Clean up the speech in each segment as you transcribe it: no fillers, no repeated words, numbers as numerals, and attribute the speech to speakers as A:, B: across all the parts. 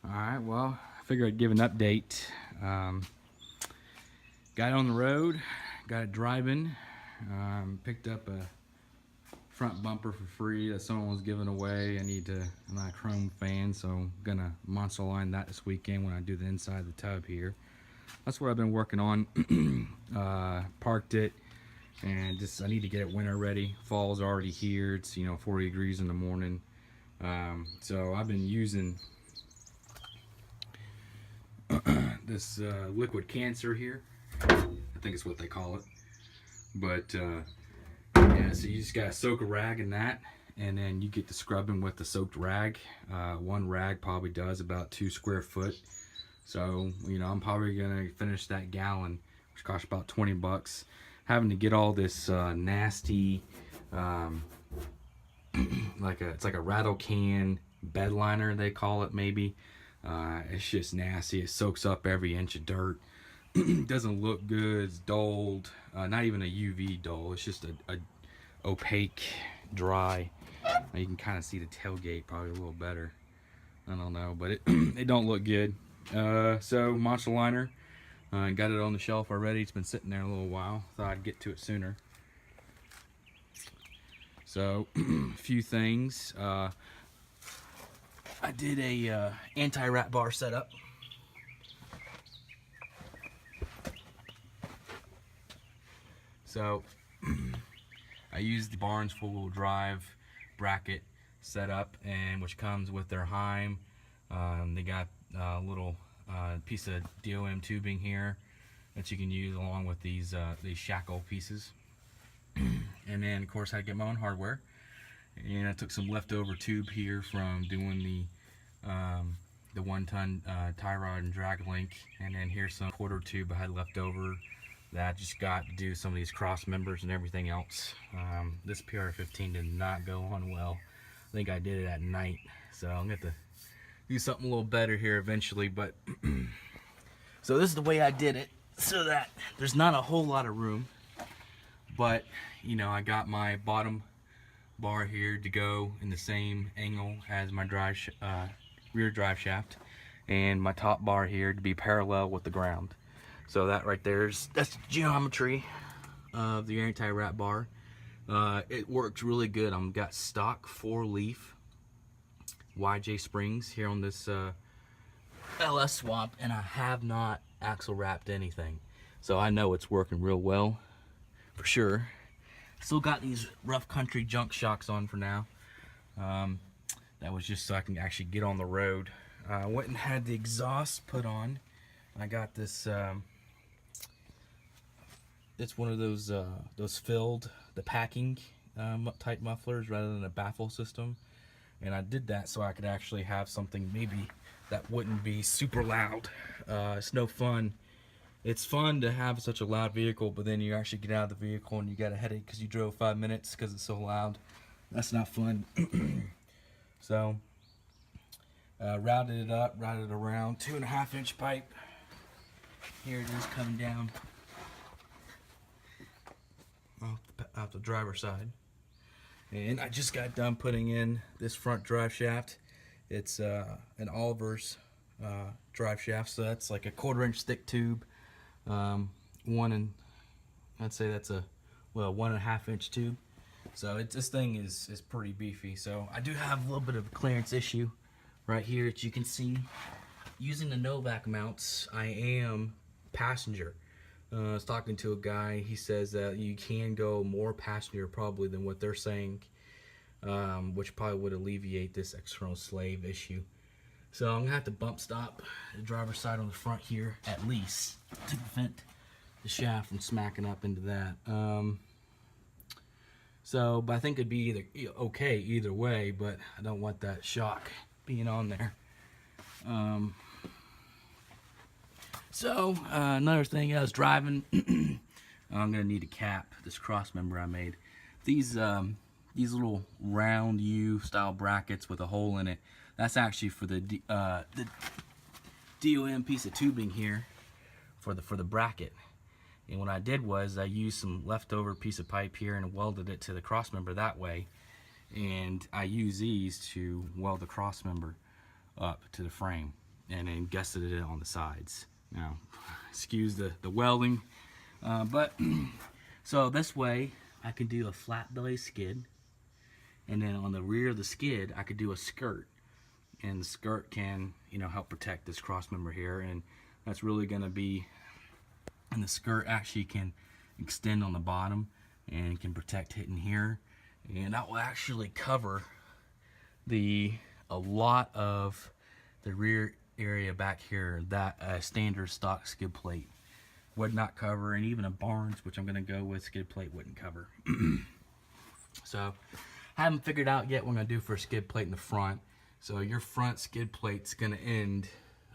A: Alright, well, I figured I'd give an update. Got it on the road, got it driving, picked up a front bumper for free that someone was giving away. I'm not a chrome fan, so I'm gonna monster line that this weekend when I do the inside of the tub here. That's what I've been working on. Parked it, and I need to get it winter ready. Fall's already here. It's 40 degrees in the morning. So I've been using this liquid cancer here. I think it's what they call it. But yeah, so you just gotta soak a rag in that, and then you get to scrubbing with the soaked rag. One rag probably does about 2 square foot. So I'm probably gonna finish that gallon, which costs about 20 bucks. Having to get all this nasty, it's like a rattle can bed liner, they call it, maybe. It's just nasty. It soaks up every inch of dirt. Doesn't look good. It's dulled. Not even a UV dull. It's just a opaque, dry. You can kind of see the tailgate probably a little better. I don't know, but it don't look good. So monster liner, got it on the shelf already. It's been sitting there a little while. Thought I'd get to it sooner. So a few things. I did a anti-rat bar setup. So I used the Barnes 4-wheel drive bracket setup, and which comes with their Heim. They got a little piece of DOM tubing here that you can use along with these shackle pieces. And then of course I had to get my own hardware, and I took some leftover tube here from doing the 1-ton tie rod and drag link, and then here's some quarter tube I had left over that I just got to do some of these cross members and everything else. This PR15 did not go on well. I think I did it at night, so I'm gonna have to do something a little better here eventually. But so this is the way I did it, so that there's not a whole lot of room, but I got my bottom bar here to go in the same angle as my rear drive shaft, and my top bar here to be parallel with the ground. So that right that's the geometry of the anti-rat bar. It works really good. I've got stock 4-leaf YJ springs here on this LS swap, and I have not axle wrapped anything, so I know it's working real well for sure. Still got these rough country junk shocks on for now. That was just so I can actually get on the road. I went and had the exhaust put on. I got this. It's one of those filled, the packing type mufflers rather than a baffle system, and I did that so I could actually have something maybe that wouldn't be super loud. It's no fun. It's fun to have such a loud vehicle, but then you actually get out of the vehicle and you got a headache because you drove 5 minutes because it's so loud. That's not fun. So routed it up, routed around, 2.5-inch pipe. Here it is coming down off the driver's side, and I just got done putting in this front drive shaft. It's an Oliver's drive shaft, so that's like a 1/4-inch thick tube. I'd say that's a 1.5-inch tube. So this thing is pretty beefy. So I do have a little bit of a clearance issue right here that you can see. Using the Novak mounts, I am passenger. I was talking to a guy. He says that you can go more passenger probably than what they're saying, which probably would alleviate this external slave issue. So I'm gonna have to bump stop the driver's side on the front here at least to prevent the shaft from smacking up into that. But I think it'd be okay either way, but I don't want that shock being on there. Another thing, I was driving. I'm gonna need to cap this cross member I made. These little round U style brackets with a hole in it. That's actually for the DOM piece of tubing here for the bracket. And what I did was I used some leftover piece of pipe here and welded it to the cross member that way. And I use these to weld the cross member up to the frame. and then gusseted it on the sides. Now, excuse the welding, but so this way I can do a flat belly skid, and then on the rear of the skid I could do a skirt, and the skirt can, you know, help protect this cross member here, and that's really going to be, and the skirt actually can extend on the bottom and can protect hitting here, and that will actually cover a lot of the rear area back here that a standard stock skid plate would not cover, and even a Barnes, which I'm going to go with, skid plate wouldn't cover. So I haven't figured out yet what I'm going to do for a skid plate in the front. So your front skid plate's going to end,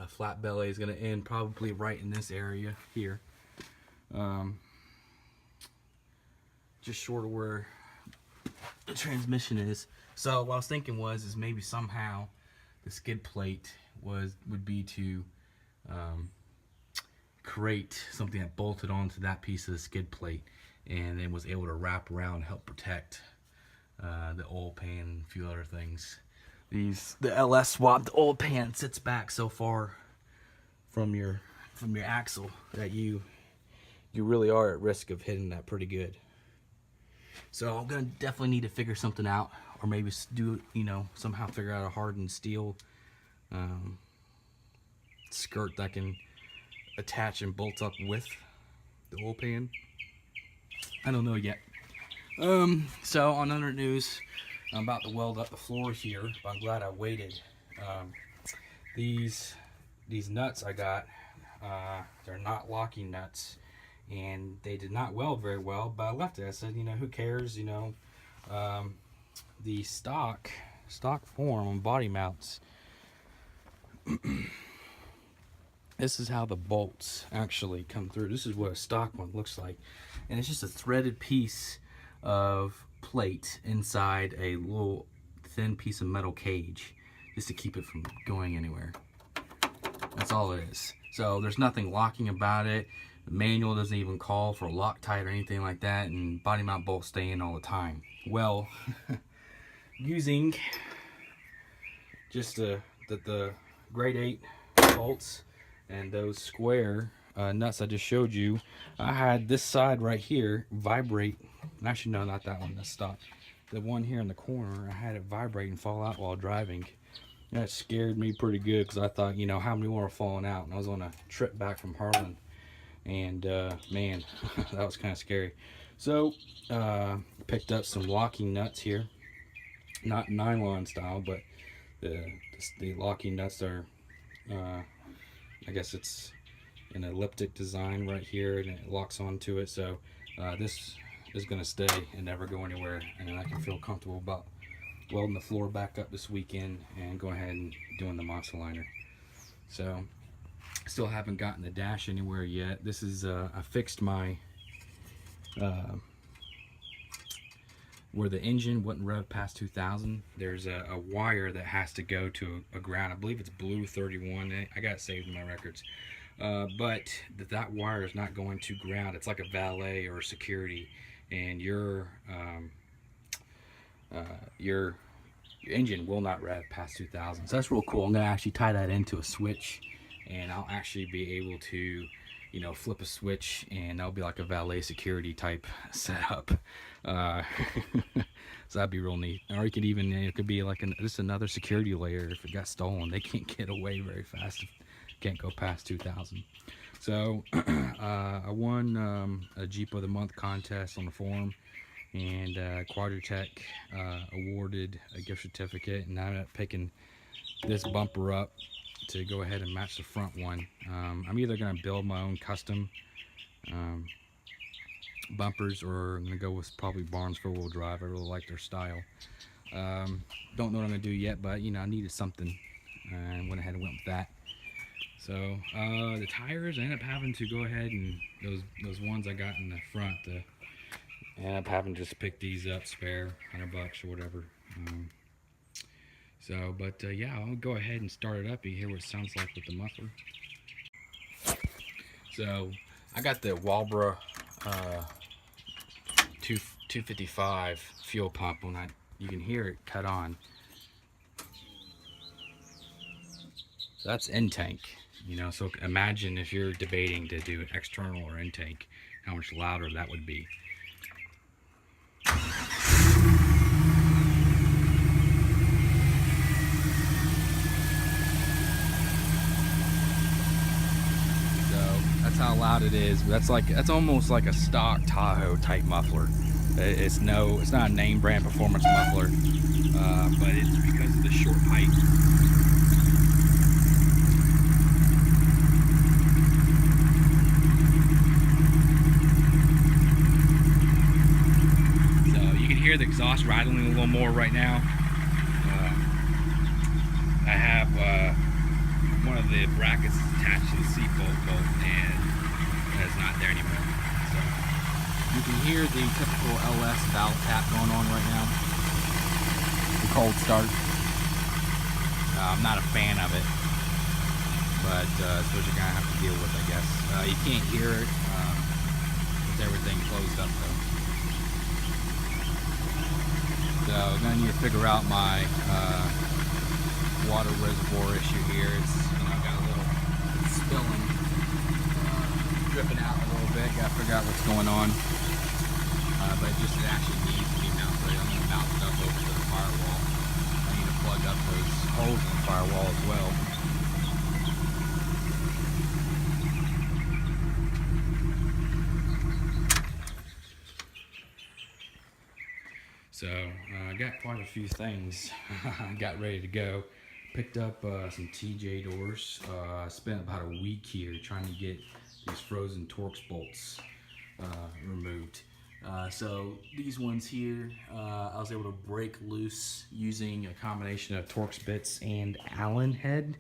A: a flat belly is going to end probably right in this area here. Just short of where the transmission is. So what I was thinking is maybe somehow the skid plate would be to create something that bolted onto that piece of the skid plate and then was able to wrap around and help protect the oil pan and a few other things. The LS swap, the oil pan sits back so far from your axle that you really are at risk of hitting that pretty good. So I'm gonna definitely need to figure something out, or maybe do, you know, somehow figure out a hardened steel skirt that can attach and bolt up with the oil pan. I don't know yet. So on other news, I'm about to weld up the floor here, but I'm glad I waited. These nuts I got, they're not locking nuts, and they did not weld very well, but I left it. I said, you know, who cares, you know. The stock form on body mounts, this is how the bolts actually come through. This is what a stock one looks like, and it's just a threaded piece of plate inside a little thin piece of metal cage just to keep it from going anywhere. That's all it is. So there's nothing locking about it. The manual doesn't even call for Loctite or anything like that, and body mount bolts stay in all the time. Well, using just the grade 8 bolts and those square nuts I just showed you, I had this side right here vibrate. Actually, no, not that one. That's stock. The one here in the corner, I had it vibrate and fall out while driving. That scared me pretty good, because I thought, you know, how many more are falling out? And I was on a trip back from Harlan, and man, that was kind of scary. So picked up some locking nuts here, not nylon style, but the locking nuts are, I guess it's an elliptic design right here, and it locks onto it. So this is going to stay and never go anywhere, and I can feel comfortable about welding the floor back up this weekend and going ahead and doing the monster liner. So still haven't gotten the dash anywhere yet. This is I fixed my where the engine wouldn't rev past 2000. There's a wire that has to go to a ground. I believe it's blue 31. I got it saved in my records. But that wire is not going to ground. It's like a valet or security, and your engine will not rev past 2000. So that's real cool. I'm gonna actually tie that into a switch, and I'll actually be able to, you know, flip a switch, and that'll be like a valet security type setup. So that'd be real neat. Or you could even, it could be like just another security layer. If it got stolen, they can't get away very fast. Can't go past 2000. So I won a Jeep of the Month contest on the forum, and Quadratech awarded a gift certificate, and I ended up picking this bumper up to go ahead and match the front one. I'm either going to build my own custom bumpers, or I'm going to go with probably Barnes 4-wheel drive. I really like their style. Don't know what I'm going to do yet, but you know, I needed something, and went ahead and went with that. So the tires, I ended up having to go ahead and those ones I got in the front, I ended up having to just pick these up, spare $100 or whatever. But yeah, I'll go ahead and start it up. You hear what it sounds like with the muffler. So I got the Walbra 255 fuel pump. You can hear it cut on. that's intake, you know. So imagine if you're debating to do external or intake, how much louder that would be. That's how loud it is. That's almost like a stock Tahoe type muffler. It's not a name brand performance muffler, but it's because of the short height. So you can hear the exhaust rattling a little more right now. I have one of the brackets attached to the seat bolt, and it's not there anymore. So you can hear the typical LS valve tap going on right now. The cold start. I'm not a fan of it, but it's what you're gonna have to deal with, I guess. You can't hear it with everything closed up though. So I'm gonna need to figure out my water reservoir issue here. It's, got a little spilling, dripping out a little bit. Got to figure out what's going on. But it actually needs to be mounted. I'm going to mount it up over to the firewall. I need to plug up those holes in the firewall as well. So I got quite a few things. I got ready to go. Picked up some TJ doors. I spent about a week here trying to get these frozen Torx bolts removed. So these ones here, I was able to break loose using a combination of Torx bits and Allen head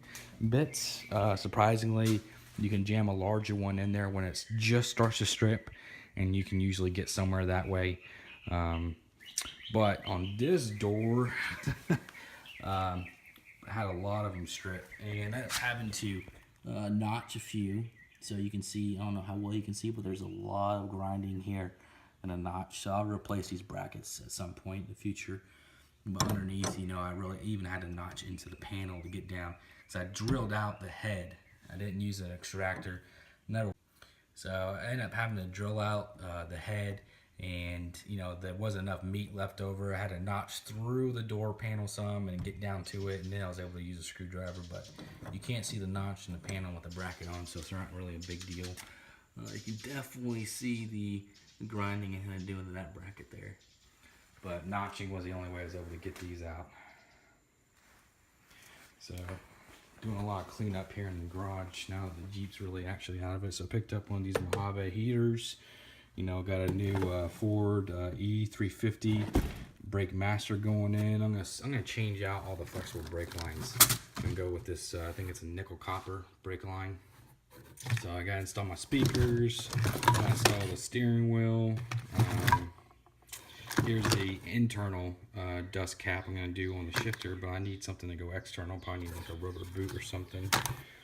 A: bits. Surprisingly, you can jam a larger one in there when it just starts to strip, and you can usually get somewhere that way. But on this door, I had a lot of them strip, and I ended up having to notch a few. So you can see, I don't know how well you can see, but there's a lot of grinding here and a notch. So I'll replace these brackets at some point in the future. But underneath, I really even had to notch into the panel to get down. So I drilled out the head. I didn't use an extractor. So I ended up having to drill out the head, and there wasn't enough meat left over. I had to notch through the door panel some and get down to it, and then I was able to use a screwdriver. But you can't see the notch in the panel with the bracket on, so it's not really a big deal. You can definitely see the grinding and kind of doing to that bracket there, but notching was the only way I was able to get these out. So doing a lot of cleanup here in the garage now that the Jeep's really actually out of it. So I picked up one of these Mojave heaters. Got a new Ford E350 brake master going in. I'm gonna change out all the flexible brake lines and go with this. I think it's a nickel copper brake line. So I gotta install my speakers. Gotta install the steering wheel. Here's the internal dust cap I'm gonna do on the shifter, but I need something to go external. Probably need like a rubber boot or something.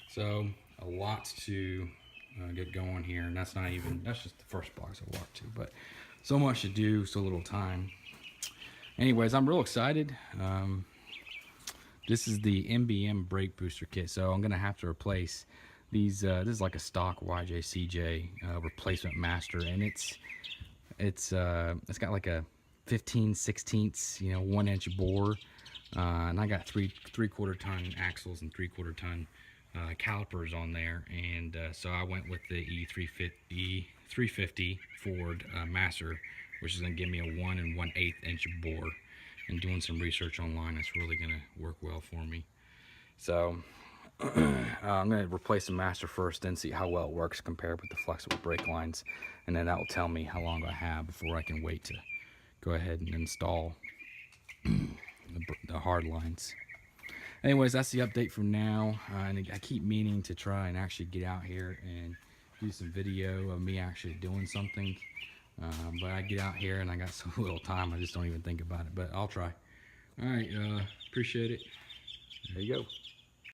A: So a lot to get going here, and that's just the first box I walked to, but so much to do, so little time. Anyways, I'm real excited. This is the MBM brake booster kit, so I'm gonna have to replace these. This is like a stock YJCJ replacement master, and it's got like a 15/16 1-inch bore, and I got three-quarter ton axles and 3/4 ton calipers on there, and so I went with the E350 Ford Master, which is going to give me a 1 1/8 inch bore. And doing some research online, it's really going to work well for me. So I'm going to replace the Master first, then see how well it works compared with the flexible brake lines, and then that will tell me how long I have before I can wait to go ahead and install the hard lines. Anyways, that's the update from now. And I keep meaning to try and actually get out here and do some video of me actually doing something. But I get out here and I got so little time, I just don't even think about it. But I'll try. All right, appreciate it. There you go.